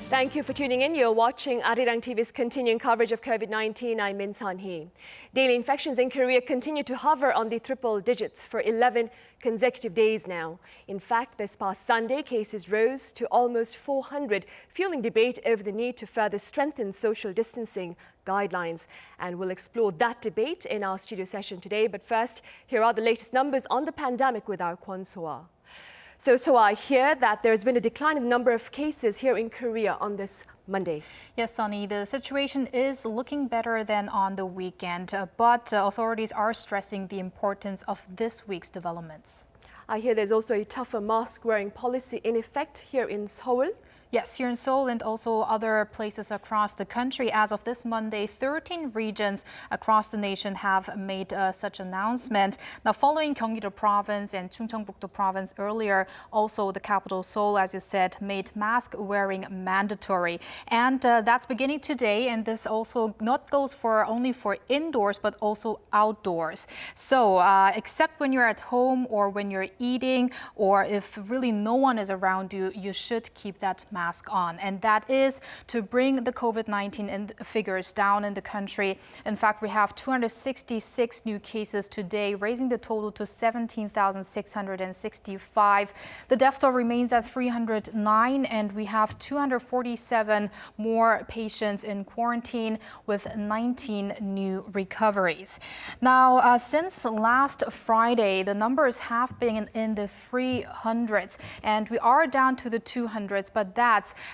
Thank you for tuning in. You're watching Arirang TV's continuing coverage of COVID-19. I'm Min Sun-hee. Daily infections in Korea continue to hover on the triple digits for 11 consecutive days now. In fact, this past Sunday, cases rose to almost 400, fueling debate over the need to further strengthen social distancing guidelines. And we'll explore that debate in our studio session today. But first, here are the latest numbers on the pandemic with our Kwon So-ah. So I hear that there's been a decline in the number of cases here in Korea on this Monday. Yes, Sunny, the situation is looking better than on the weekend, but authorities are stressing the importance of this week's developments. I hear there's also a tougher mask-wearing policy in effect here in Seoul. Yes, here in Seoul and also other places across the country. As of this Monday, 13 regions across the nation have made such announcement. Now, following Gyeonggi-do Province and Chungcheongbuk-do Province earlier, also the capital Seoul, as you said, made mask wearing mandatory. And that's beginning today. And this also not goes for only for indoors, but also outdoors. So except when you're at home or when you're eating, or if really no one is around you, you should keep that mask on, and that is to bring the COVID-19 figures down in the country. In fact, we have 266 new cases today, raising the total to 17,665. The death toll remains at 309, and we have 247 more patients in quarantine with 19 new recoveries. Now, since last Friday, the numbers have been in the 300s, and we are down to the 200s, but that's,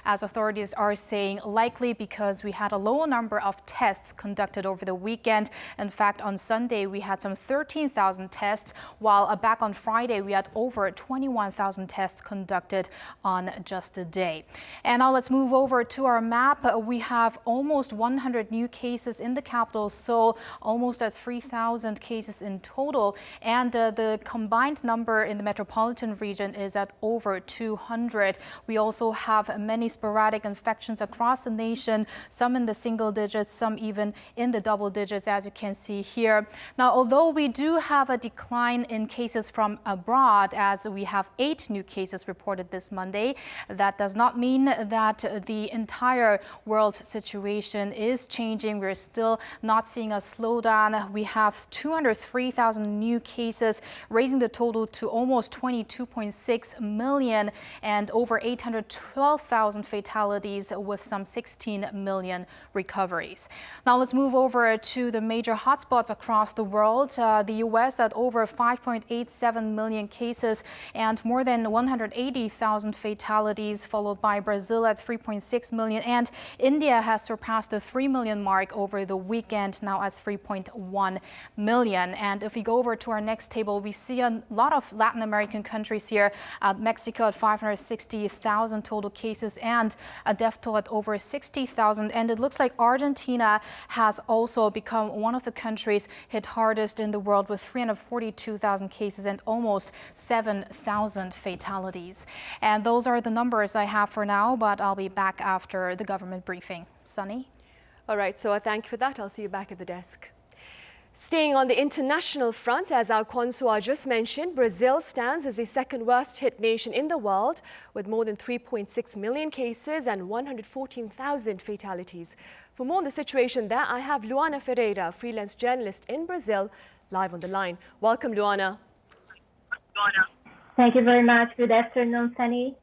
as authorities are saying, likely because we had a low number of tests conducted over the weekend. In fact, on Sunday, we had some 13,000 tests, while back on Friday, we had over 21,000 tests conducted on just a day. And now let's move over to our map. We have almost 100 new cases in the capital, Seoul, almost at 3,000 cases in total. And the combined number in the metropolitan region is at over 200. We also have many sporadic infections across the nation, some in the single digits, some even in the double digits, as you can see here. Now, although we do have a decline in cases from abroad, as we have 8 new cases reported this Monday, that does not mean that the entire world situation is changing. We're still not seeing a slowdown. We have 203,000 new cases, raising the total to almost 22.6 million and over 812,000 fatalities with some 16 million recoveries. Now let's move over to the major hotspots across the world. The U.S. at over 5.87 million cases and more than 180,000 fatalities, followed by Brazil at 3.6 million. And India has surpassed the 3 million mark over the weekend, now at 3.1 million. And if we go over to our next table, we see a lot of Latin American countries here. Mexico at 560,000 total cases and a death toll at over 60,000. And it looks like Argentina has also become one of the countries hit hardest in the world with 342,000 cases and almost 7,000 fatalities. And those are the numbers I have for now, but I'll be back after the government briefing. Sunny? All right, so thank you for that. I'll see you back at the desk. Staying on the international front, as our Kwon So-ah just mentioned, Brazil stands as the second worst hit nation in the world with more than 3.6 million cases and 114,000 fatalities. For more on the situation there, I have Luana Ferreira, freelance journalist in Brazil, live on the line. Welcome, Luana. Thank you very much. Good afternoon, Sunny.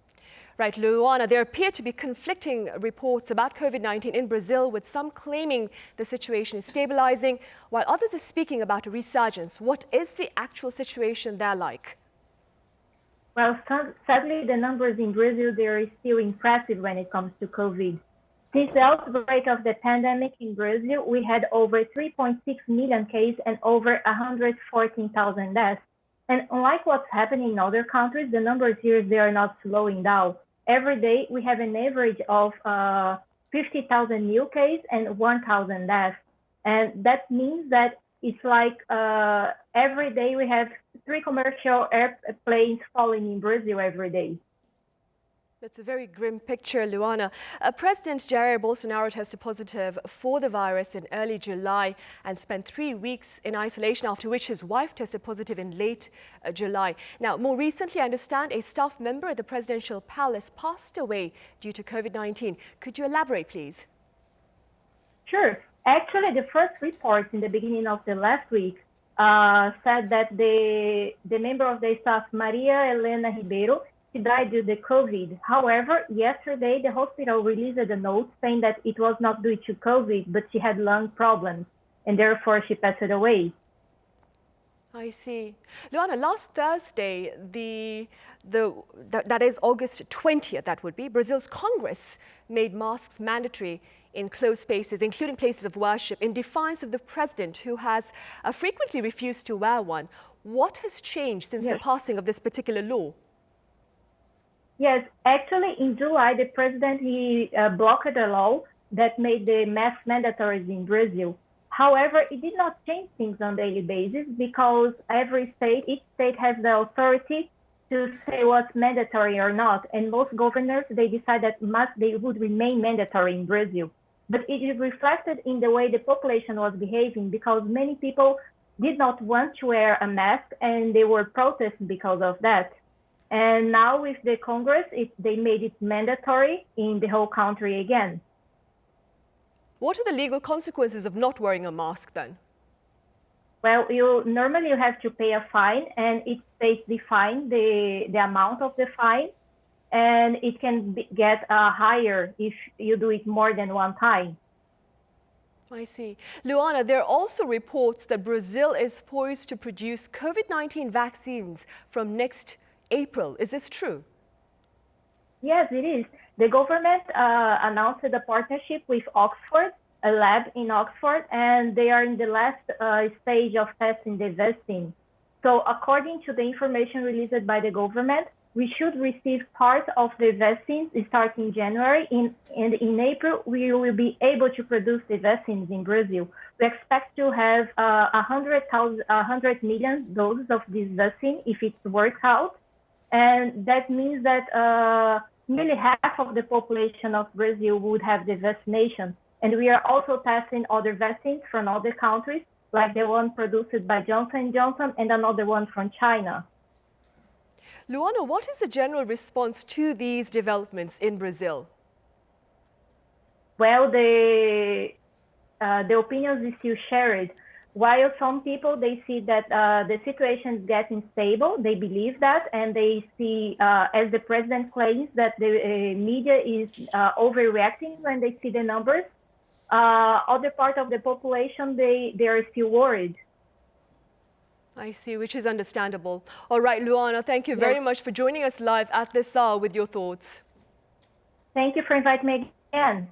Right, Luana, there appear to be conflicting reports about COVID-19 in Brazil, with some claiming the situation is stabilizing, while others are speaking about a resurgence. What is the actual situation there like? Well, sadly, the numbers in Brazil, they are still impressive when it comes to COVID. Since the outbreak of the pandemic in Brazil, we had over 3.6 million cases and over 114,000 deaths. And unlike what's happening in other countries, the numbers here, they are not slowing down. Every day, we have an average of 50,000 new cases and 1,000 deaths. And that means that it's like every day we have 3 commercial airplanes falling in Brazil every day. That's a very grim picture, Luana. President Jair Bolsonaro tested positive for the virus in early July and spent 3 weeks in isolation, after which his wife tested positive in late July. Now, more recently, I understand a staff member at the presidential palace passed away due to COVID-19. Could you elaborate, please? Sure. Actually, the first report in the beginning of the last week said that the member of the staff, Maria Helena Ribeiro, she died due to COVID. However, yesterday, the hospital released a note saying that it was not due to COVID, but she had lung problems, and therefore she passed away. I see. Luana, last Thursday, that is August 20th, that would be, Brazil's Congress made masks mandatory in closed spaces, including places of worship, in defiance of the president, who has frequently refused to wear one. What has changed since the passing of this particular law? Yes, actually, in July, the president, he blocked a law that made the mask mandatory in Brazil. However, it did not change things on a daily basis because each state has the authority to say what's mandatory or not. And most governors, they decide that they would remain mandatory in Brazil. But it is reflected in the way the population was behaving, because many people did not want to wear a mask and they were protesting because of that. And now with the Congress, they made it mandatory in the whole country again. What are the legal consequences of not wearing a mask then? Well, normally you have to pay a fine, and each state define the amount of the fine, and it can get higher if you do it more than one time. I see. Luana, there are also reports that Brazil is poised to produce COVID-19 vaccines from next April. Is this true? Yes, it is. The government announced a partnership with Oxford, a lab in Oxford, and they are in the last stage of testing the vaccine. So according to the information released by the government, we should receive part of the vaccines starting January, and in April, we will be able to produce the vaccines in Brazil. We expect to have 100 million doses of this vaccine if it works out. And that means that nearly half of the population of Brazil would have the vaccination. And we are also testing other vaccines from other countries, like the one produced by Johnson & Johnson and another one from China. Luana, what is the general response to these developments in Brazil? Well, the opinions is still shared. While some people, they see that the situation is getting stable, they believe that, and they see, as the president claims, that the media is overreacting when they see the numbers. Other part of the population, they are still worried. I see, which is understandable. All right, Luana, thank you very much for joining us live at this hour with your thoughts. Thank you for inviting me again.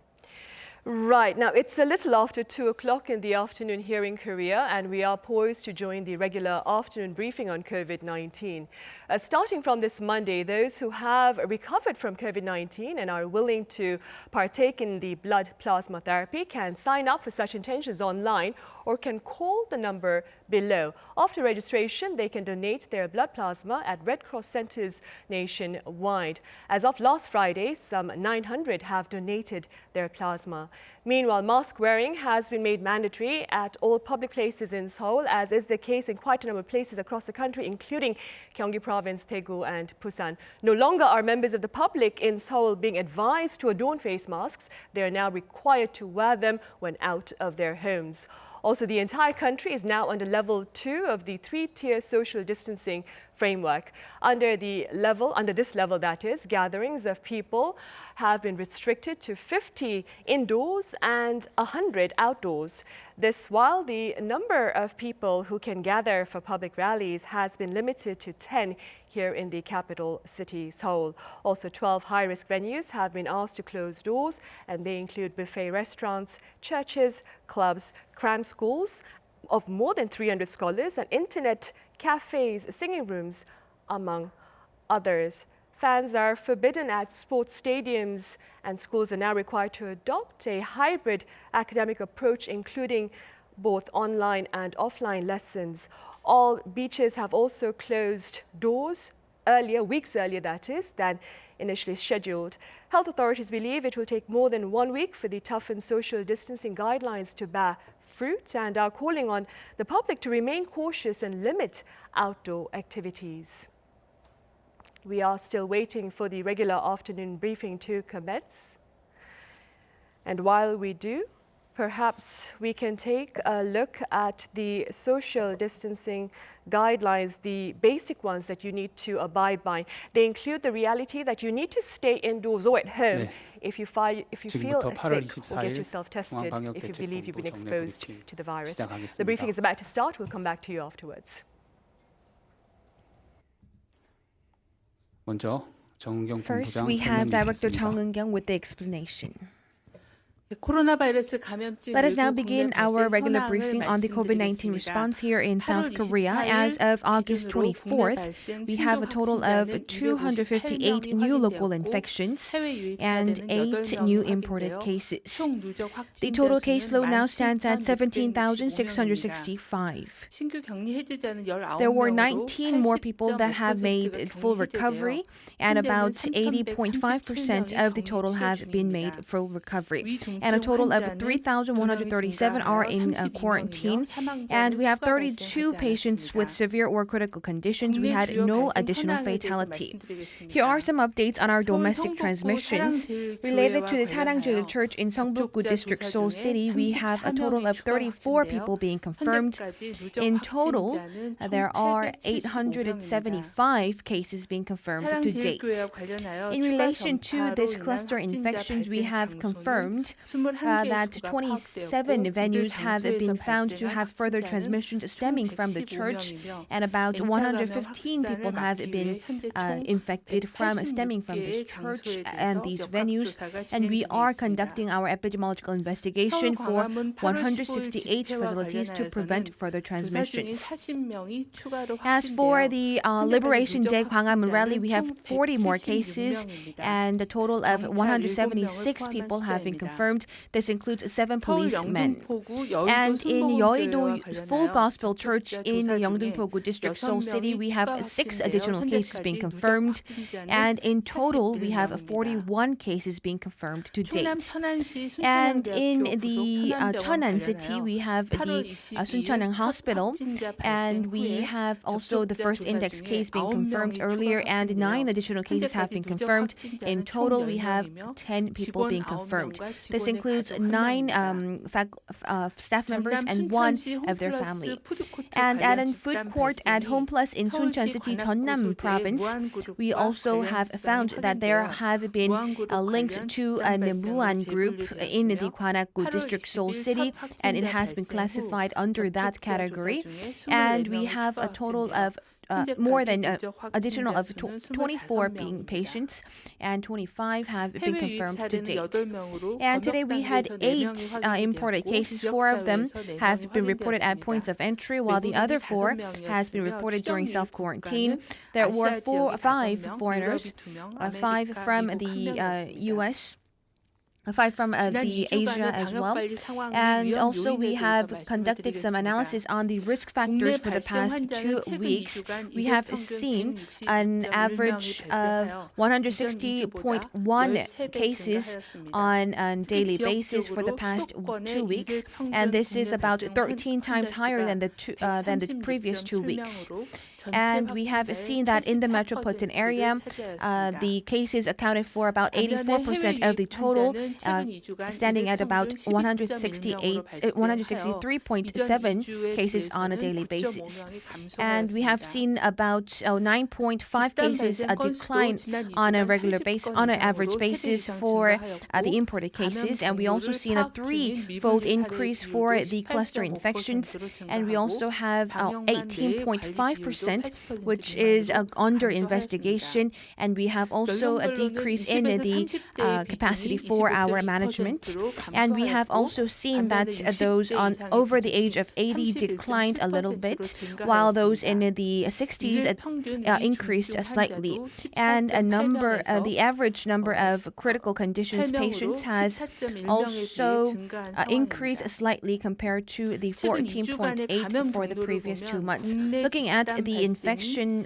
Right, now it's a little after 2 o'clock in the afternoon here in Korea, and we are poised to join the regular afternoon briefing on COVID-19. Starting from this Monday, those who have recovered from COVID-19 and are willing to partake in the blood plasma therapy can sign up for such intentions online or can call the number below. After registration, they can donate their blood plasma at Red Cross centers nationwide. As of last Friday, some 900 have donated their plasma. Meanwhile, mask wearing has been made mandatory at all public places in Seoul, as is the case in quite a number of places across the country, including Gyeonggi Province, Daegu and Busan. No longer are members of the public in Seoul being advised to adorn face masks. They are now required to wear them when out of their homes. Also, the entire country is now under level 2 of the 3-tier social distancing framework. Under this level, that is, gatherings of people have been restricted to 50 indoors and 100 outdoors. This while the number of people who can gather for public rallies has been limited to 10 here in the capital city, Seoul. Also, 12 high-risk venues have been asked to close doors, and they include buffet restaurants, churches, clubs, cram schools of more than 300 scholars, and internet cafes, singing rooms, among others. Fans are forbidden at sports stadiums, and schools are now required to adopt a hybrid academic approach, including both online and offline lessons. All beaches have also closed doors weeks earlier that is, than initially scheduled. Health authorities believe it will take more than 1 week for the toughened social distancing guidelines to bear fruit and are calling on the public to remain cautious and limit outdoor activities. We are still waiting for the regular afternoon briefing to commence. And while we do, perhaps we can take a look at the social distancing guidelines, the basic ones that you need to abide by. They include the reality that you need to stay indoors or at home if you feel sick or get yourself tested if you believe you've been exposed to the virus. The briefing is about to start. We'll come back to you afterwards. First, we have Director Chung Eun-kyung with the explanation. Let us now begin our regular briefing on the COVID-19 response here in South Korea. As of August 24th, we have a total of 258 new local infections and 8 new imported cases. The total caseload now stands at 17,665. There were 19 more people that have made full recovery, and about 80.5% of the total have been made full recovery. And a total of 3,137 are in quarantine. And we have 32 patients with severe or critical conditions. We had no additional fatality. Here are some updates on our domestic transmissions. Related to the Sarangjil Church in Seongbuk-gu District, Seoul City, we have a total of 34 people being confirmed. In total, there are 875 cases being confirmed to date. In relation to this cluster infections, we have confirmed that 27 venues have been found to have further transmissions stemming from the church, and about 115 people have been infected from stemming from this church and these venues, and we are conducting our epidemiological investigation for 168 facilities to prevent further transmissions. As for the Liberation Day Gwanghwamun rally, we have 40 more cases, and a total of 176 people have been confirmed. This includes 7 policemen. And in Yeouido Full Gospel Church in Yeongdeung-pogu District, Seoul City, we have 6 additional cases being confirmed. And in total, we have 41 cases being confirmed to date. And in the Cheonan City, we have the Suncheoneng Hospital. And we have also the first index case being confirmed earlier, and 9 additional cases have been confirmed. In total, we have 10 people being confirmed. This includes 9 staff members and 1 of their family. And at a food court at Home Plus in Suncheon City, Jeonnam Province, we also have found that there have been links to a Muan group in the Gwanak-gu District, Seoul City, and it has been classified under that category. And we have a total of more than additional of 24 being patients, and 25 have been confirmed to date. And today we had 8 imported cases. 4 of them have been reported at points of entry, while the other 4 has been reported during self-quarantine. There were 5 foreigners, 5 from the U.S., 5 from the Asia as well. And also we have conducted some analysis on the risk factors for the past 2 weeks. We have seen an average of 160.1 cases on a daily basis for the past 2 weeks. And this is about 13 times higher than the previous 2 weeks. And we have seen that in the metropolitan area, the cases accounted for about 84% of the total, standing at about 163.7 cases on a daily basis. And we have seen about 9.5 cases a decline on a regular basis, on an average basis for the imported cases. And we also seen a 3-fold increase for the cluster infections. And we also have 18.5%, which is under investigation, and we have also a decrease in the capacity for our management. And we have also seen that those over the age of 80 declined a little bit, while those in the 60s increased slightly. And the average number of critical conditions patients has also increased slightly compared to the 14.8 for the previous 2 months. Looking at the the infection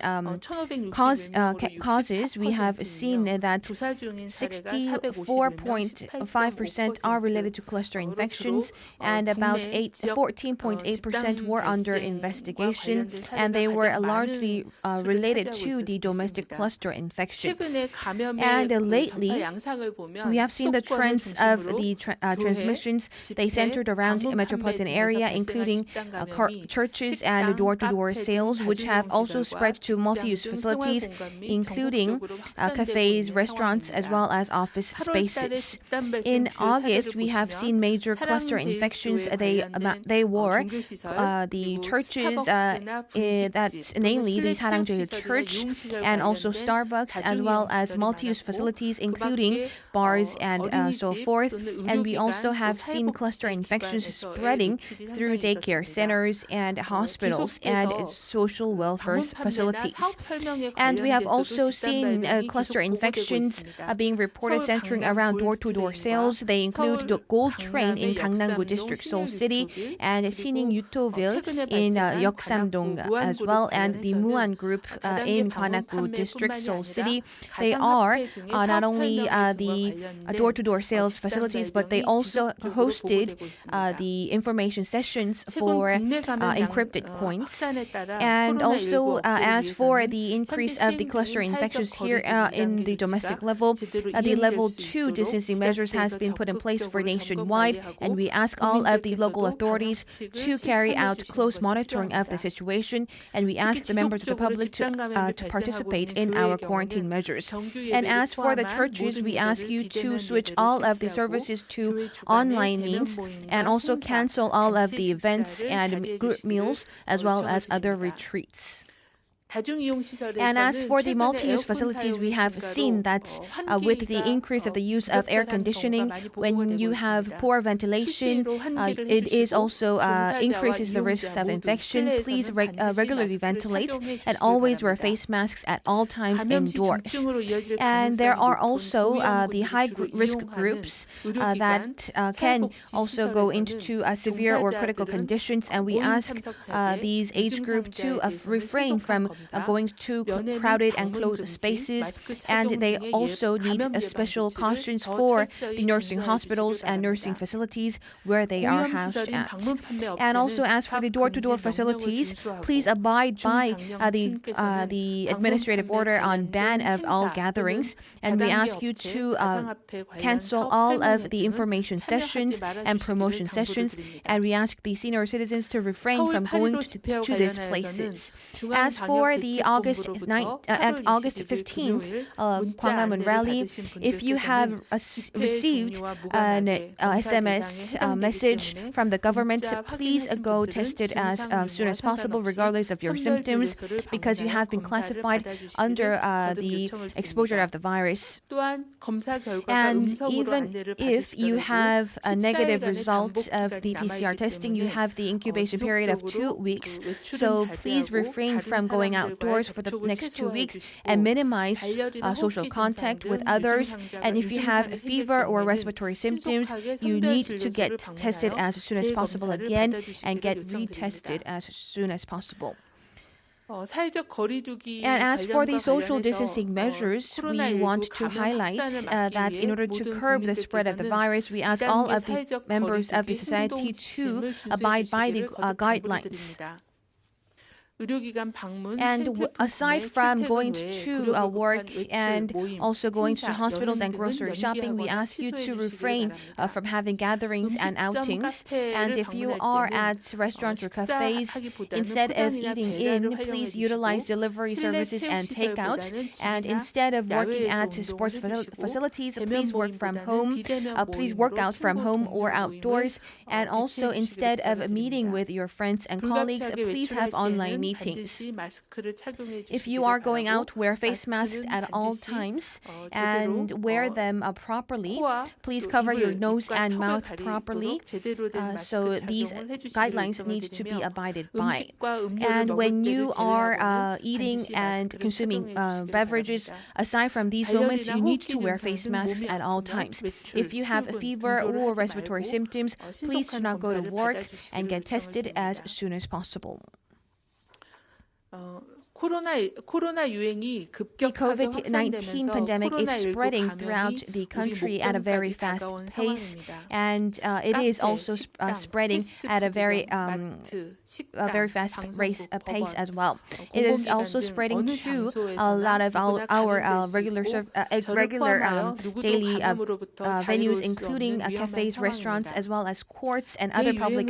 causes, we have seen that 64.5% are related to cluster infections, and about 14.8% were under investigation, and they were largely related to the domestic cluster infections. And lately, we have seen the trends of the transmissions. They centered around the metropolitan area, including churches and door-to-door sales, which have also spread to multi-use facilities, including cafes, restaurants, as well as office spaces. In August, we have seen major cluster infections. They were the churches, that's namely the 사랑제일 Church, and also Starbucks, as well as multi-use facilities, including bars and so forth. And we also have seen cluster infections spreading through daycare centers and hospitals and social welfare facilities. And we have also seen cluster infections being reported centering around door-to-door sales. They include the Gold Train in Gangnam-gu District, Seoul City, and Sining Yutoville in Yeoksamdong as well, and the Muan Group in Gwanak-gu District, Seoul City. They are not only the door-to-door sales facilities, but they also hosted the information sessions for encrypted coins. And also, as for the increase of the cluster infections here in the domestic level, the level 2 distancing measures has been put in place for nationwide, and we ask all of the local authorities to carry out close monitoring of the situation, and we ask the members of the public to participate in our quarantine measures. And as for the churches, we ask you to switch all of the services to online means, and also cancel all of the events and group meals, as well as other retreats. And as for the multi-use facilities, we have seen that with the increase of the use of air conditioning, when you have poor ventilation, it is also increases the risks of infection. Please regularly ventilate and always wear face masks at all times indoors. And there are also the high-risk groups that can also go into severe or critical conditions, and we ask these age group to refrain from going to crowded and closed spaces, and they also need special cautions for the nursing hospitals and nursing facilities where they are housed at. And also, as for the door-to-door facilities, please abide by the administrative order on ban of all gatherings, and we ask you to cancel all of the information sessions and promotion sessions, and we ask the senior citizens to refrain from going to these places. As for the August 15th Gwanghwamun rally, if you have received an SMS message from the government, please go test it as soon as possible, regardless of your symptoms, because you have been classified under the exposure of the virus. And even if you have a negative result of the PCR testing, you have the incubation period of 2 weeks. So please refrain from going outdoors for the next 2 weeks and minimize social contact with others. And if you have fever or respiratory symptoms, you need to get tested as soon as possible again and get retested as soon as possible. And as for the social distancing measures, we want to highlight that in order to curb the spread of the virus, we ask all of the members of the society to abide by the guidelines. And aside from going to work and also going to hospitals and grocery shopping, we ask you to refrain from having gatherings and outings. And if you are at restaurants or cafes, instead of eating in, please utilize delivery services and takeout. And instead of working at sports facilities, please work from home. Please work out from home or outdoors. And also, instead of meeting with your friends and colleagues, please have online meetings. If you are going out, wear face masks at all times and wear them properly. Please cover your nose and mouth properly. So these guidelines need to be abided by. And when you are eating and consuming beverages, aside from these moments, you need to wear face masks at all times. If you have a fever or respiratory symptoms, please do not go to work and get tested as soon as possible. 유행이 The 급격하게 COVID-19 pandemic is spreading throughout the country at a very fast pace, and it is also spreading at a very fast pace as well. It is also spreading to a lot of our regular daily venues, including cafes, restaurants, as well as courts and other public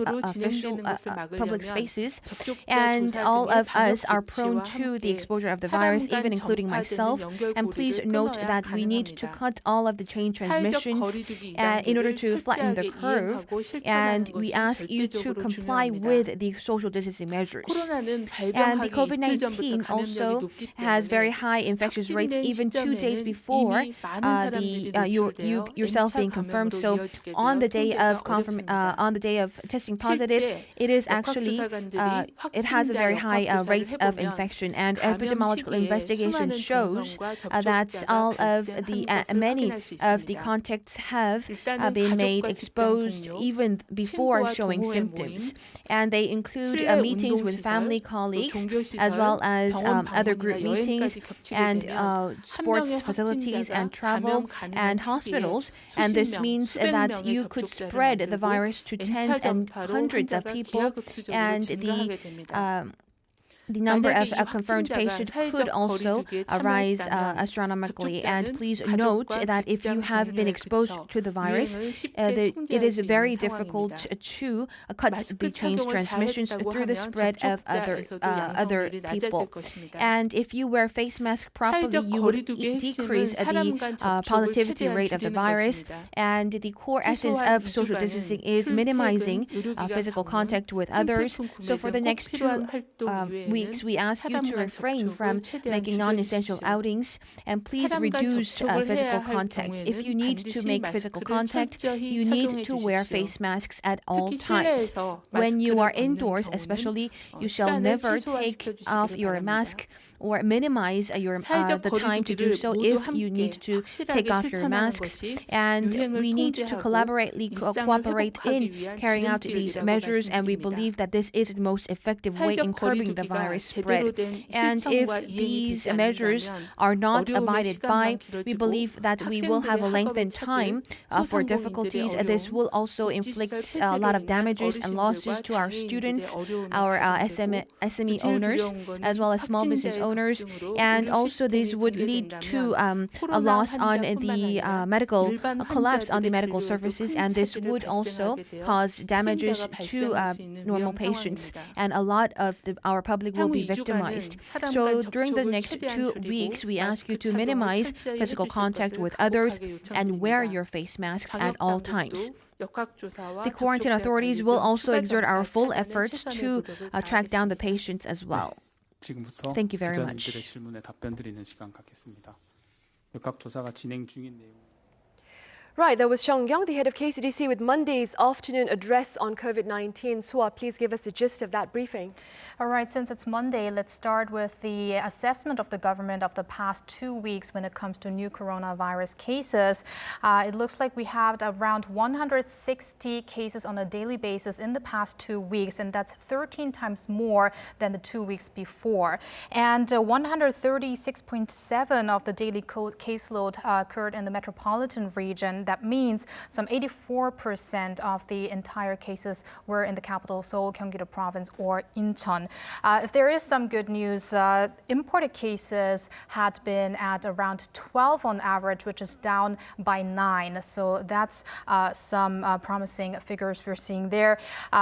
spaces. And all of us are prone to the exposure of the virus, even including myself. And please note that we need to cut all of the chain transmissions in order to flatten the curve. And we ask you to comply with the social distancing measures. And the COVID-19 also has very high infectious rates even 2 days before yourself being confirmed. So on the day of testing positive, it is actually it has a very high rate of infection, and epidemiological investigation shows that many of the contacts have been made exposed even before showing symptoms, and they include meetings with family, colleagues, as well as other group meetings and sports facilities and travel and hospitals. And this means that you could spread the virus to tens and hundreds of people, and the number of confirmed patients could also rise astronomically. And please note that if you have been exposed to the virus, it is very difficult to cut the chain transmissions through the spread of other people. And if you wear face masks properly, you would decrease the positivity rate of the virus. And the core essence of social distancing is minimizing physical contact with others. So for the next 2 weeks, we ask you to refrain from making non-essential outings, and please reduce physical contact. If you need to make physical contact, you need to wear face masks at all times. When you are indoors, especially, you shall never take off your mask or minimize the time to do so if you need to take off your masks. And we need to cooperate in carrying out these measures, and we believe that this is the most effective way in curbing the virus spread. And if these measures are not abided by, we believe that we will have a lengthened time for difficulties. This will also inflict a lot of damages and losses to our students, our SME owners, as well as small business owners. And also this would lead to a loss on the collapse on the medical services, and this would also cause damages to normal patients, and a lot of our public will be victimized. So during the next 2 weeks, we ask you to minimize physical contact with others and wear your face masks at all times. The quarantine authorities will also exert our full efforts to track down the patients as well. Thank you very much. Right, that was Chung Young, the head of KCDC, with Monday's afternoon address on COVID-19. Suha, please give us the gist of that briefing. All right, since it's Monday, let's start with the assessment of the government of the past 2 weeks when it comes to new coronavirus cases. It looks like we have around 160 cases on a daily basis in the past 2 weeks, and that's 13 times more than the 2 weeks before. And 136.7 of the daily caseload occurred in the metropolitan region. That means some 84% of the entire cases were in the capital, Seoul, Gyeonggi-do Province, or Incheon. If there is some good news, imported cases had been at around 12 on average, which is down by 9. So that's some promising figures we're seeing there.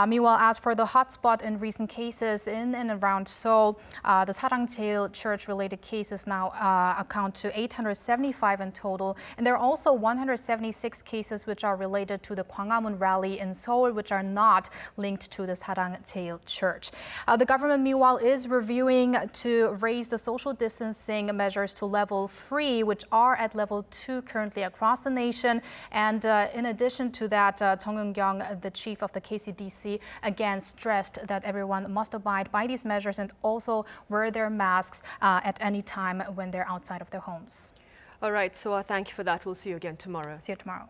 Meanwhile, as for the hotspot in recent cases in and around Seoul, the Sarang-jeil church-related cases now account to 875 in total, and there are also 176 cases which are related to the Gwanghwamun rally in Seoul, which are not linked to the Sarang-jeil church. The government, meanwhile, is reviewing to raise the social distancing measures to level 3, which are at level 2 currently across the nation. And in addition to that, Chung Eun-kyung, the chief of the KCDC, again stressed that everyone must abide by these measures and also wear their masks at any time when they're outside of their homes. All right, so thank you for that. We'll see you again tomorrow. See you tomorrow.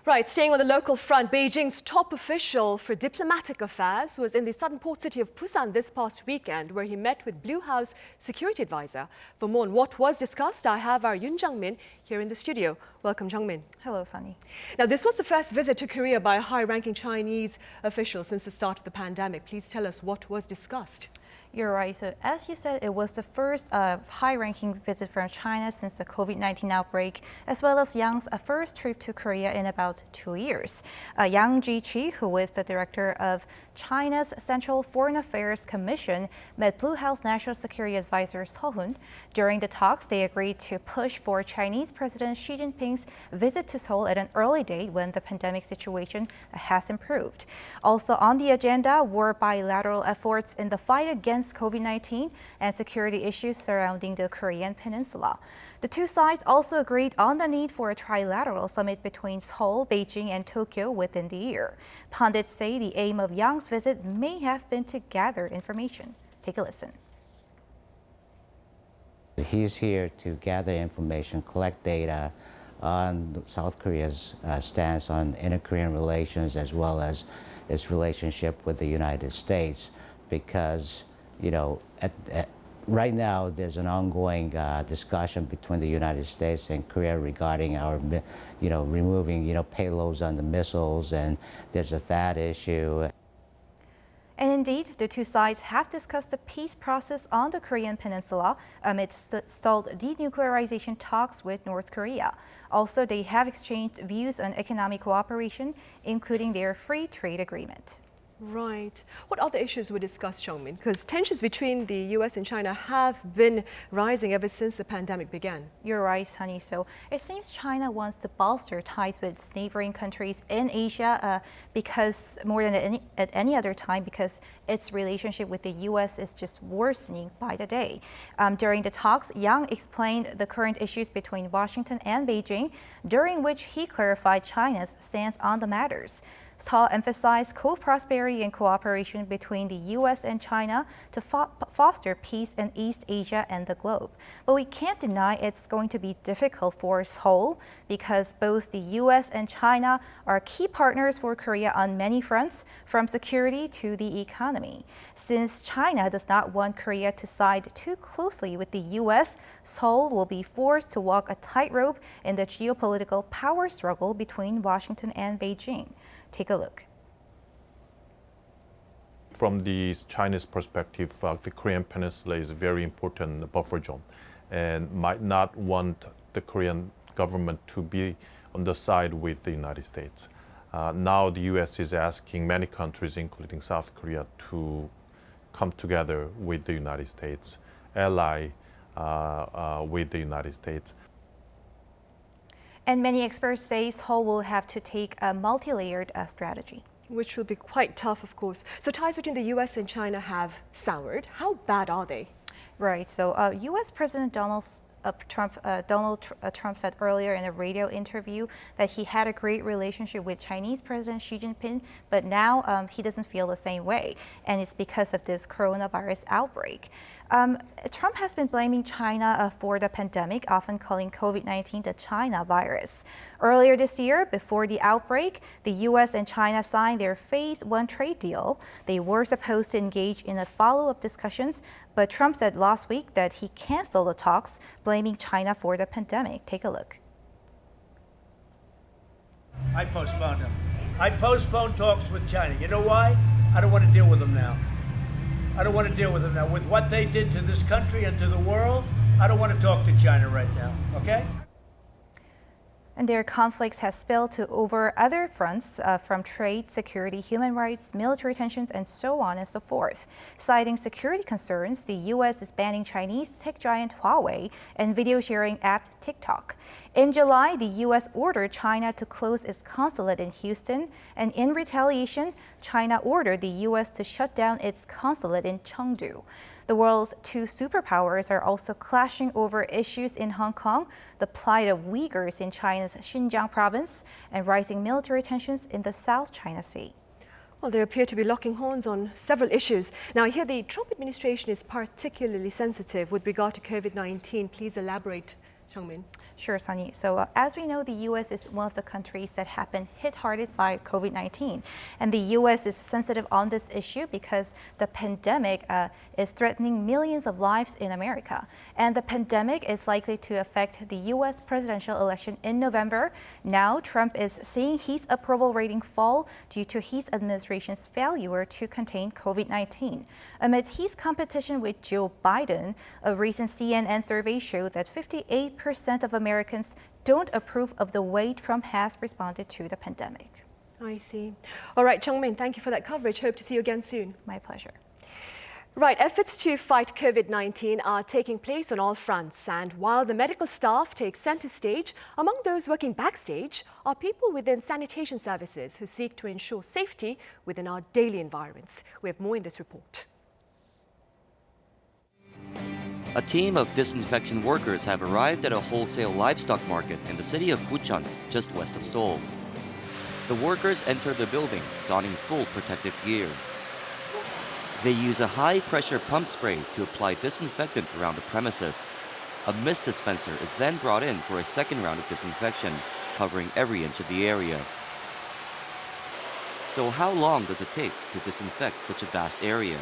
Right, staying on the local front, Beijing's top official for diplomatic affairs was in the southern port city of Busan this past weekend, where he met with Blue House security advisor. For more on what was discussed, I have our Yoon Jung-min here in the studio. Welcome, Jung-min. Hello, Sunny. Now, this was the first visit to Korea by a high-ranking Chinese official since the start of the pandemic. Please tell us what was discussed. You're right. So as you said, it was the first high-ranking visit from China since the COVID-19 outbreak, as well as Yang's first trip to Korea in about 2 years. Yang Jiechi, who is the director of China's Central Foreign Affairs Commission, met Blue House National Security Advisor Seo Hoon. During the talks, they agreed to push for Chinese President Xi Jinping's visit to Seoul at an early date when the pandemic situation has improved. Also on the agenda were bilateral efforts in the fight against COVID-19 and security issues surrounding the Korean peninsula. The two sides also agreed on the need for a trilateral summit between Seoul, Beijing, and Tokyo within the year. Pundits say the aim of Yang's visit may have been to gather information. Take a listen. He's here to gather information, collect data on South Korea's stance on inter-Korean relations as well as its relationship with the United States, because, you know, right now there's an ongoing discussion between the United States and Korea regarding our, removing, payloads on the missiles, and there's a THAAD issue. And indeed, the two sides have discussed the peace process on the Korean peninsula amidst the stalled denuclearization talks with North Korea. Also, they have exchanged views on economic cooperation, including their free trade agreement. Right. What other issues were discussed, Jung-min? Because tensions between the U.S. and China have been rising ever since the pandemic began. You're right, Sunny. So it seems China wants to bolster ties with its neighboring countries in Asia because more than at any other time, because its relationship with the U.S. is just worsening by the day. During the talks, Yang explained the current issues between Washington and Beijing, during which he clarified China's stance on the matters. Seo emphasized co-prosperity and cooperation between the U.S. and China to foster peace in East Asia and the globe. But we can't deny it's going to be difficult for Seoul because both the U.S. and China are key partners for Korea on many fronts, from security to the economy. Since China does not want Korea to side too closely with the U.S., Seoul will be forced to walk a tightrope in the geopolitical power struggle between Washington and Beijing. Take a look. From the Chinese perspective, the Korean peninsula is a very important buffer zone and might not want the Korean government to be on the side with the United States. Now the U.S. is asking many countries, including South Korea, to come together with the United States, ally with the United States. And many experts say Seoul will have to take a multi-layered strategy. Which will be quite tough, of course. So ties between the U.S. and China have soured. How bad are they? Right. So U.S. President Donald Trump said earlier in a radio interview that he had a great relationship with Chinese President Xi Jinping, but now he doesn't feel the same way. And it's because of this coronavirus outbreak. Trump has been blaming China for the pandemic, often calling COVID-19 the China virus. Earlier this year, before the outbreak, the U.S. and China signed their Phase 1 trade deal. They were supposed to engage in a follow-up discussions, but Trump said last week that he canceled the talks, blaming China for the pandemic. Take a look. I postponed them. I postponed talks with China. You know why? I don't want to deal with them now. I don't want to deal with them now. With what they did to this country and to the world, I don't want to talk to China right now, okay? And their conflicts has spilled to over other fronts from trade, security, human rights, military tensions, and so on and so forth. Citing security concerns, the U.S. is banning Chinese tech giant Huawei and video sharing app TikTok. In July, the U.S. ordered China to close its consulate in Houston, and in retaliation, China ordered the U.S. to shut down its consulate in Chengdu. The world's two superpowers are also clashing over issues in Hong Kong, the plight of Uyghurs in China's Xinjiang province, and rising military tensions in the South China Sea. Well, they appear to be locking horns on several issues. Now, here the Trump administration is particularly sensitive with regard to COVID-19. Please elaborate, Jung-min. Sure, Sunny. So as we know, the U.S. is one of the countries that have been hit hardest by COVID-19. And the U.S. is sensitive on this issue because the pandemic is threatening millions of lives in America. And the pandemic is likely to affect the U.S. presidential election in November. Now, Trump is seeing his approval rating fall due to his administration's failure to contain COVID-19. Amid his competition with Joe Biden, a recent CNN survey showed that 58% of Americans don't approve of the way Trump has responded to the pandemic. I see. All right, Chongmin, thank you for that coverage. Hope to see you again soon. My pleasure. Right, efforts to fight COVID-19 are taking place on all fronts. And while the medical staff take center stage, among those working backstage are people within sanitation services who seek to ensure safety within our daily environments. We have more in this report. A team of disinfection workers have arrived at a wholesale livestock market in the city of Bucheon, just west of Seoul. The workers enter the building donning full protective gear. They use a high-pressure pump spray to apply disinfectant around the premises. A mist dispenser is then brought in for a second round of disinfection, covering every inch of the area. So how long does it take to disinfect such a vast area?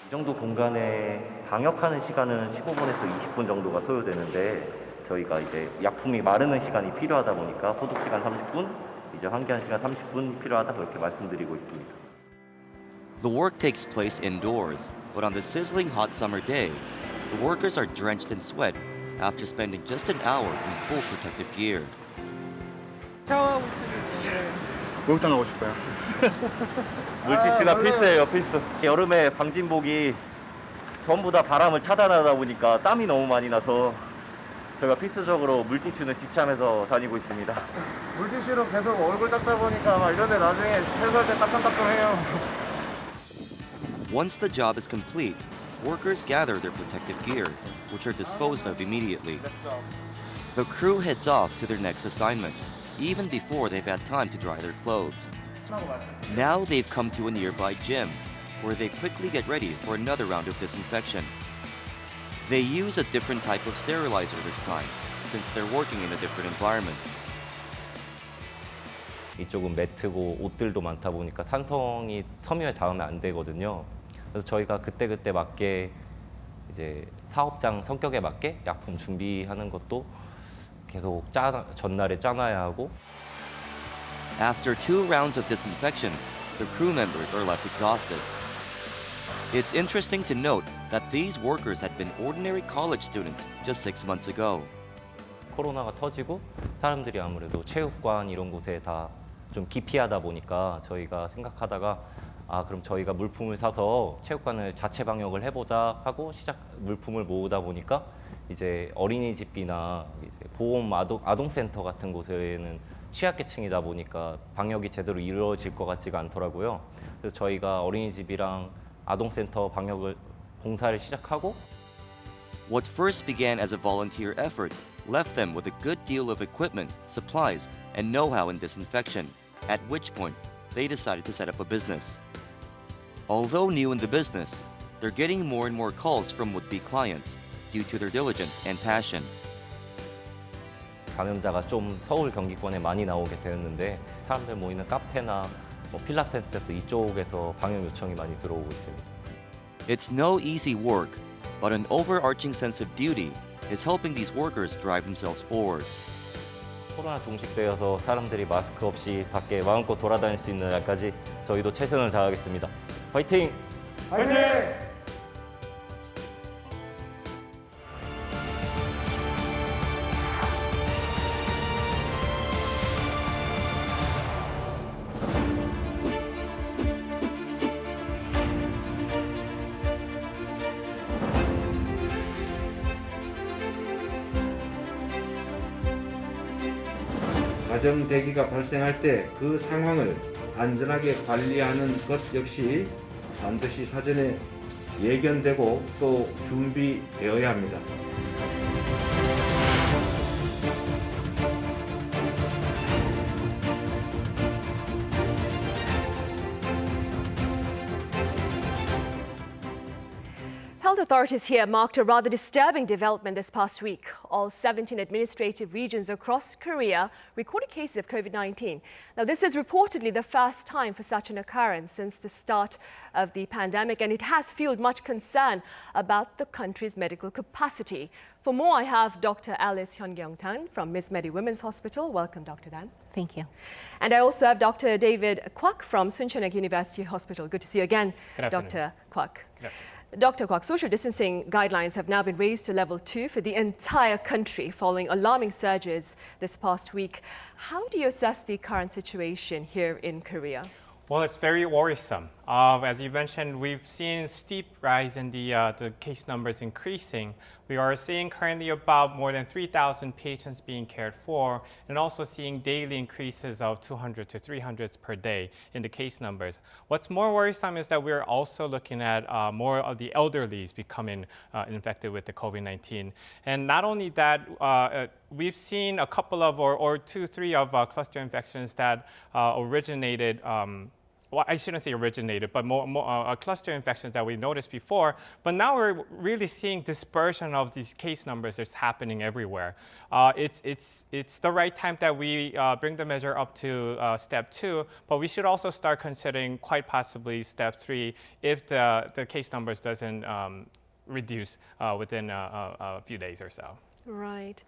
이 정도 공간에 방역하는 시간은 15분에서 20분 정도가 소요되는데 저희가 이제 약품이 마르는 시간이 필요하다 보니까 소독 시간 30분, 이제 환기하는 시간 30분 필요하다 그렇게 말씀드리고 있습니다. The work takes place indoors, but on the sizzling hot summer day, the workers are drenched in sweat after spending just an hour in full protective gear. 샤워하고 싶은데 목욕탕 가고 싶어요. 물티슈가 필수예요, 필수. 여름에 방진복이 전부 다 바람을 차단하다 보니까 땀이 너무 많이 나서 저희가 필수적으로 물티슈는 지참해서 다니고 있습니다. 물티슈로 계속 얼굴 닦다 보니까 막 이런데 나중에 세수할 때 따끔따끔해요. Once the job is complete, workers gather their protective gear, which are disposed of immediately. The crew heads off to their next assignment, even before they've had time to dry their clothes. Now they've come to a nearby gym, where they quickly get ready for another round of disinfection. They use a different type of sterilizer this time, since they're working in a different environment. 이쪽은 매트고 옷들도 많다 보니까 산성이 섬유에 닿으면 안 되거든요. 그래서 저희가 그때그때 맞게 이제 사업장 성격에 맞게 약품 준비하는 것도 계속 전날에 짜놔야 하고. After 2 rounds of disinfection, the crew members are left exhausted. It's interesting to note that these workers had been ordinary college students just 6 months ago. 코로나가 터지고 사람들이 아무래도 체육관 이런 곳에 다 좀 기피하다 보니까 저희가 생각하다가 그럼 저희가 물품을 사서 체육관을 자체 방역을 해보자 하고 물품을 모으다 보니까 이제 어린이집이나 이제 보험 아동센터 같은 곳에는 취약계층이다 보니까 방역이 제대로 이루어질 것 같지가 않더라고요. 그래서 저희가 어린이집이랑 아동센터 봉사를 시작하고. What first began as a volunteer effort left them with a good deal of equipment, supplies, and know-how in disinfection, at which point they decided to set up a business. Although new in the business, they're getting more and more calls from would-be clients due to their diligence and passion. 감염자가 좀 서울 경기권에 많이 나오게 되었는데 사람들 모이는 카페나 필라테스 이쪽에서 방역 요청이 많이 들어오고 있습니다. It's no easy work, but an overarching sense of duty is helping these workers drive themselves forward. 코로나 종식되어서 사람들이 마스크 없이 밖에 마음껏 돌아다닐 수 있는 날까지 저희도 최선을 다하겠습니다. 화이팅! 화이팅! 가정 대기가 발생할 때 그 상황을 안전하게 관리하는 것 역시 반드시 사전에 예견되고 또 준비되어야 합니다. Health authorities here marked a rather disturbing development this past week. All 17 administrative regions across Korea recorded cases of COVID-19. Now, this is reportedly the first time for such an occurrence since the start of the pandemic, and it has fueled much concern about the country's medical capacity. For more, I have Dr. Alice Hyun-Kyung-Tan from Miss Medi Women's Hospital. Welcome, Dr. Tan. Thank you. And I also have Dr. David Kwak from Suncheon University Hospital. Good to see you again, Dr. Kwak. Dr. Kwak, social distancing guidelines have now been raised to level 2 for the entire country following alarming surges this past week. How do you assess the current situation here in Korea? Well, it's very worrisome. As you mentioned, we've seen steep rise in the case numbers increasing. We are seeing currently about more than 3,000 patients being cared for, and also seeing daily increases of 200 to 300 per day in the case numbers. What's more worrisome is that we're also looking at more of the elderlies becoming infected with the COVID-19. And not only that, we've seen a couple of, or 2-3 of cluster infections that originated well, I shouldn't say originated, but more cluster infections that we noticed before. But now we're really seeing dispersion of these case numbers that's happening everywhere. It's the right time that we bring the measure up to step 2, but we should also start considering quite possibly step 3 if the case numbers doesn't reduce within a few days or so. Right.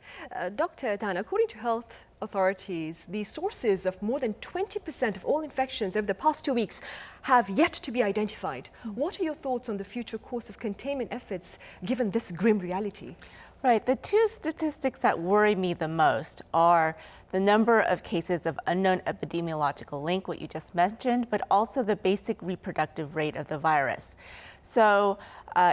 Dr. Tan, according to health authorities, the sources of more than 20% of all infections over the past 2 weeks have yet to be identified. What are your thoughts on the future course of containment efforts given this grim reality? Right. The two statistics that worry me the most are the number of cases of unknown epidemiological link, what you just mentioned, but also the basic reproductive rate of the virus. So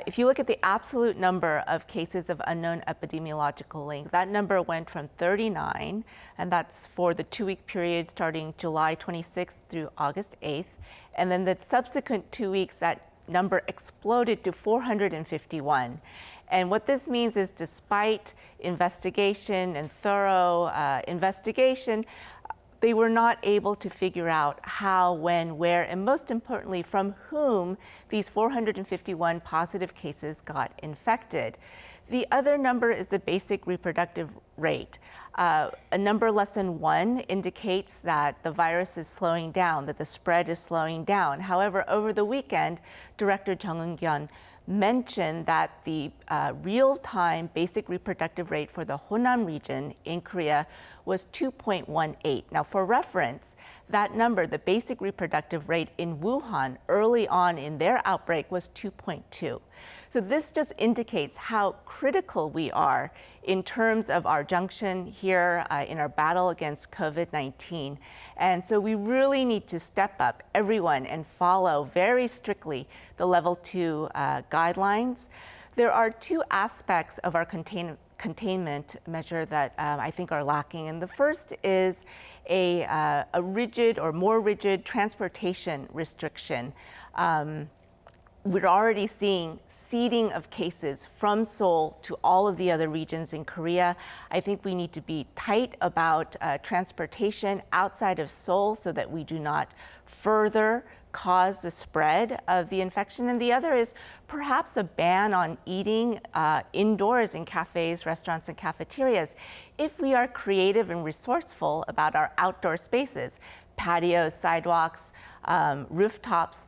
if you look at the absolute number of cases of unknown epidemiological link, that number went from 39, and that's for the 2-week period starting July 26th through August 8th. And then the subsequent 2 weeks, that number exploded to 451. And what this means is despite investigation and thorough investigation, they were not able to figure out how, when, where, and most importantly, from whom these 451 positive cases got infected. The other number is the basic reproductive rate. A number less than 1 indicates that the virus is slowing down, that the spread is slowing down. However, over the weekend, Director Jung Eun-kyun mentioned that the real-time basic reproductive rate for the Honam region in Korea was 2.18. Now, for reference, that number, the basic reproductive rate in Wuhan early on in their outbreak was 2.2. So this just indicates how critical we are in terms of our junction here in our battle against COVID-19. And so we really need to step up, everyone, and follow very strictly the level 2 guidelines. There are 2 aspects of our containment measure that I think are lacking. And the first is a rigid or more rigid transportation restriction. We're already seeing seeding of cases from Seoul to all of the other regions in Korea. I think we need to be tight about transportation outside of Seoul so that we do not further cause the spread of the infection. And the other is perhaps a ban on eating indoors in cafes, restaurants, and cafeterias. If we are creative and resourceful about our outdoor spaces, patios, sidewalks, rooftops,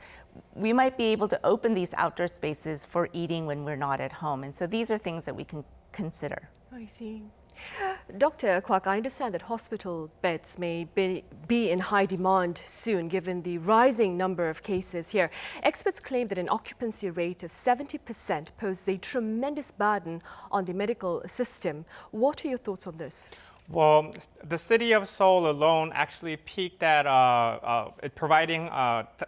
we might be able to open these outdoor spaces for eating when we're not at home. And so these are things that we can consider. I see. Dr. Kwak, I understand that hospital beds may be in high demand soon given the rising number of cases here. Experts claim that an occupancy rate of 70% poses a tremendous burden on the medical system. What are your thoughts on this? Well, the city of Seoul alone actually peaked at providing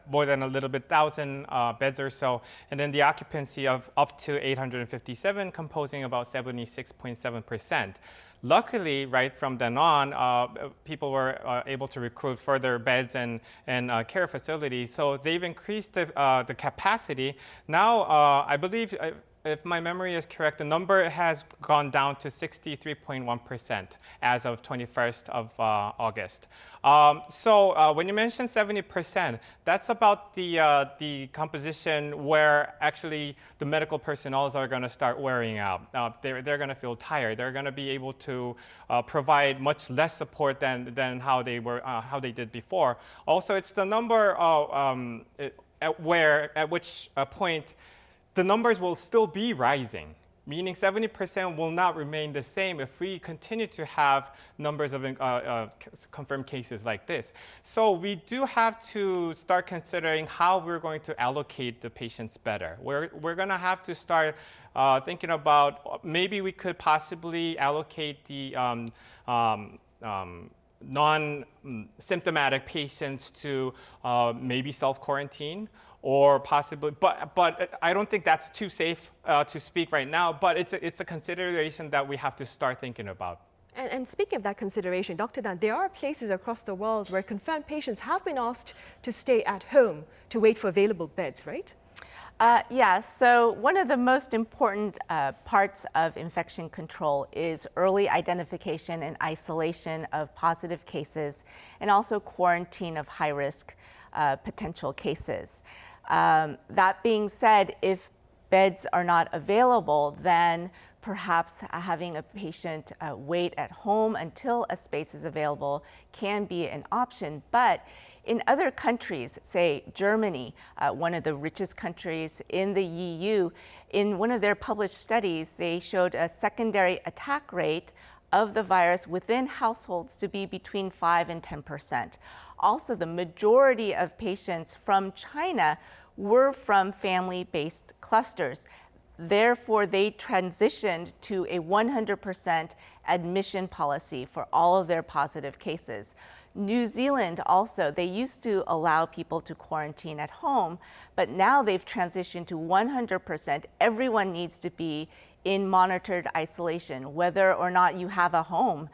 more than a little bit 1,000 beds or so, and then the occupancy of up to 857, composing about 76.7%. Luckily, right from then on, people were able to recruit further beds and care facilities. So they've increased the capacity. Now, I believe if my memory is correct, the number has gone down to 63.1% as of 21st of August. So when you mention 70%, that's about the composition where actually the medical personnel are going to start wearing out. They're going to feel tired. They're going to be able to provide much less support than how they did before. Also, it's the number at which point the numbers will still be rising, meaning 70% will not remain the same if we continue to have numbers of confirmed cases like this. So we do have to start considering how we're going to allocate the patients better. We're going to have to start thinking about maybe we could possibly allocate the non-symptomatic patients to maybe self-quarantine, or possibly, but I don't think that's too safe to speak right now, but it's a consideration that we have to start thinking about. And speaking of that consideration, Dr. Dan, there are places across the world where confirmed patients have been asked to stay at home to wait for available beds, right? Yeah, so one of the most important parts of infection control is early identification and isolation of positive cases, and also quarantine of high-risk potential cases. That being said, if beds are not available, then perhaps having a patient wait at home until a space is available can be an option. But in other countries, say Germany, one of the richest countries in the EU, in one of their published studies, they showed a secondary attack rate of the virus within households to be between 5 and 10%. Also, the majority of patients from China were from family-based clusters. Therefore, they transitioned to a 100% admission policy for all of their positive cases. New Zealand also, they used to allow people to quarantine at home, but now they've transitioned to 100%. Everyone needs to be in monitored isolation, whether or not you have a home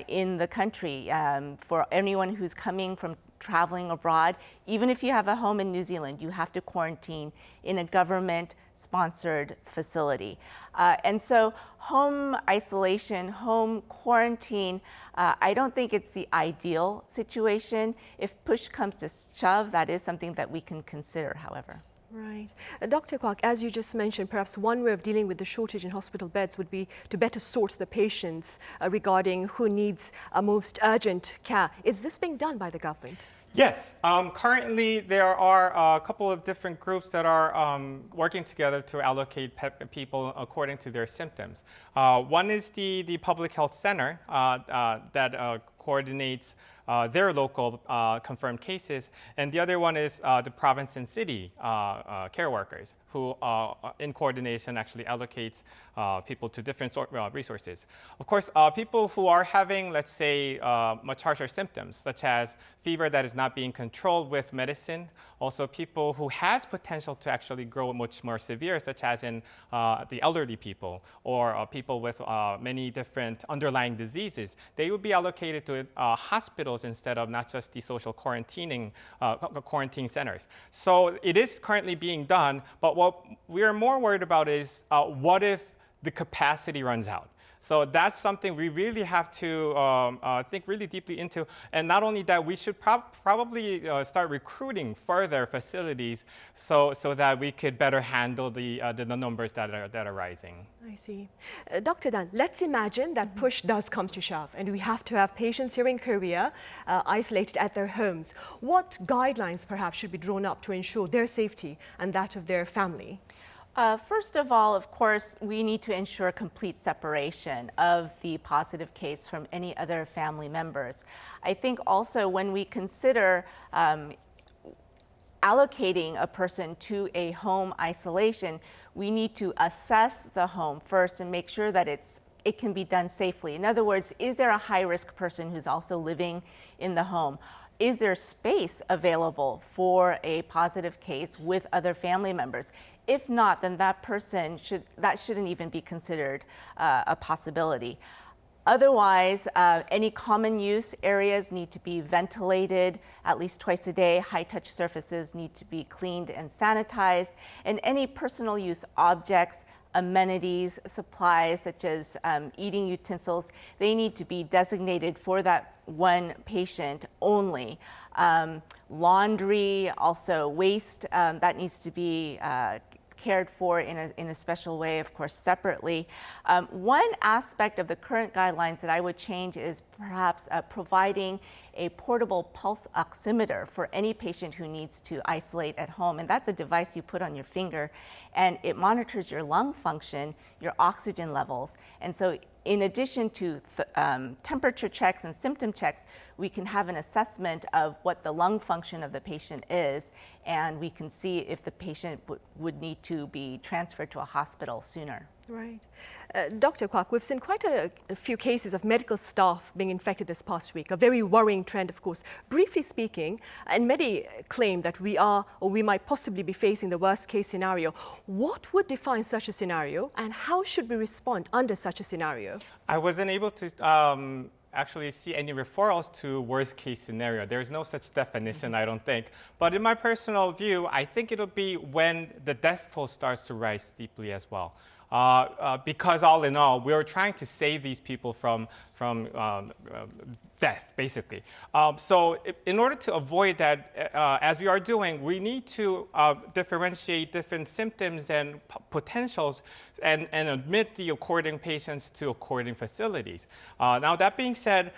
in the country. For anyone who's coming from traveling abroad, even if you have a home in New Zealand, you have to quarantine in a government-sponsored facility. And so home isolation, home quarantine, I don't think it's the ideal situation. If push comes to shove, that is something that we can consider, however. Right. Dr. Kwok, as you just mentioned, perhaps one way of dealing with the shortage in hospital beds would be to better sort the patients regarding who needs most urgent care. Is this being done by the government? Yes. Currently, there are a couple of different groups that are working together to allocate people according to their symptoms. One is the Public Health Center that coordinates their local confirmed cases, and the other one is the province and city care workers, who in coordination actually allocates people to different resources. Of course, people who are having, let's say, much harsher symptoms, such as fever that is not being controlled with medicine, also people who has potential to actually grow much more severe, such as in the elderly people, or people with many different underlying diseases, they will be allocated to hospitals instead of not just the social quarantine centers. So it is currently being done, but what we are more worried about is what if the capacity runs out? So that's something we really have to think really deeply into. And not only that, we should probably start recruiting further facilities so that we could better handle the numbers that are rising. I see. Dr. Dan, let's imagine that push does come to shove and we have to have patients here in Korea isolated at their homes. What guidelines perhaps should be drawn up to ensure their safety and that of their family? First of all, of course, we need to ensure complete separation of the positive case from any other family members. I think also when we consider allocating a person to a home isolation, we need to assess the home first and make sure that it can be done safely. In other words, is there a high-risk person who's also living in the home? Is there space available for a positive case with other family members? If not, then that person shouldn't even be considered a possibility. Otherwise, any common use areas need to be ventilated at least twice a day. High-touch surfaces need to be cleaned and sanitized. And any personal use objects, amenities, supplies such as eating utensils, they need to be designated for that one patient only. Laundry, also waste, that needs to be cared for in a special way, of course, separately. One aspect of the current guidelines that I would change is perhaps providing a portable pulse oximeter for any patient who needs to isolate at home. And that's a device you put on your finger, and it monitors your lung function, your oxygen levels. And so in addition to temperature checks and symptom checks, we can have an assessment of what the lung function of the patient is, and we can see if the patient would need to be transferred to a hospital sooner. Right. Dr. Kwak, we've seen quite a few cases of medical staff being infected this past week, a very worrying trend, of course. Briefly speaking, and many claim that we are or we might possibly be facing the worst case scenario. What would define such a scenario, and how should we respond under such a scenario? I wasn't able to actually see any referrals to worst case scenario. There's no such definition, I don't think. But in my personal view, I think it'll be when the death toll starts to rise steeply as well. Because all in all, we're trying to save these people from death, basically. So in order to avoid that, as we are doing, we need to differentiate different symptoms and potentials and admit the according patients to according facilities. Now, that being said,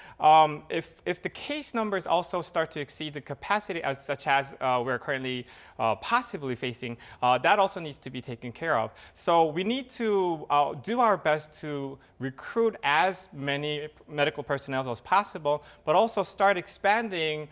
if the case numbers also start to exceed the capacity, such as we're currently possibly facing, that also needs to be taken care of. So we need to do our best to recruit as many medical personnel as possible, but also start expanding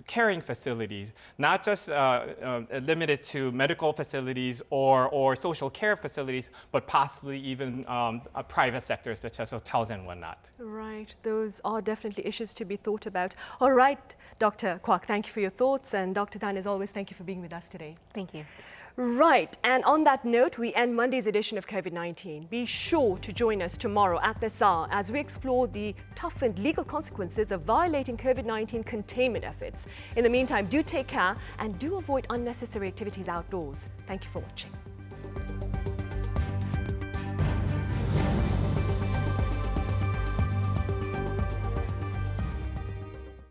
caring facilities, not just limited to medical facilities or social care facilities, but possibly even a private sector such as hotels and whatnot. Right, those are definitely issues to be thought about. All right, Dr. Kwak, thank you for your thoughts, and Dr. Tan, as always, thank you for being with us today. Thank you. Right, and on that note, we end Monday's edition of COVID-19. Be sure to join us tomorrow at this hour as we explore the toughened legal consequences of violating COVID-19 containment efforts. In the meantime, do take care and do avoid unnecessary activities outdoors. Thank you for watching.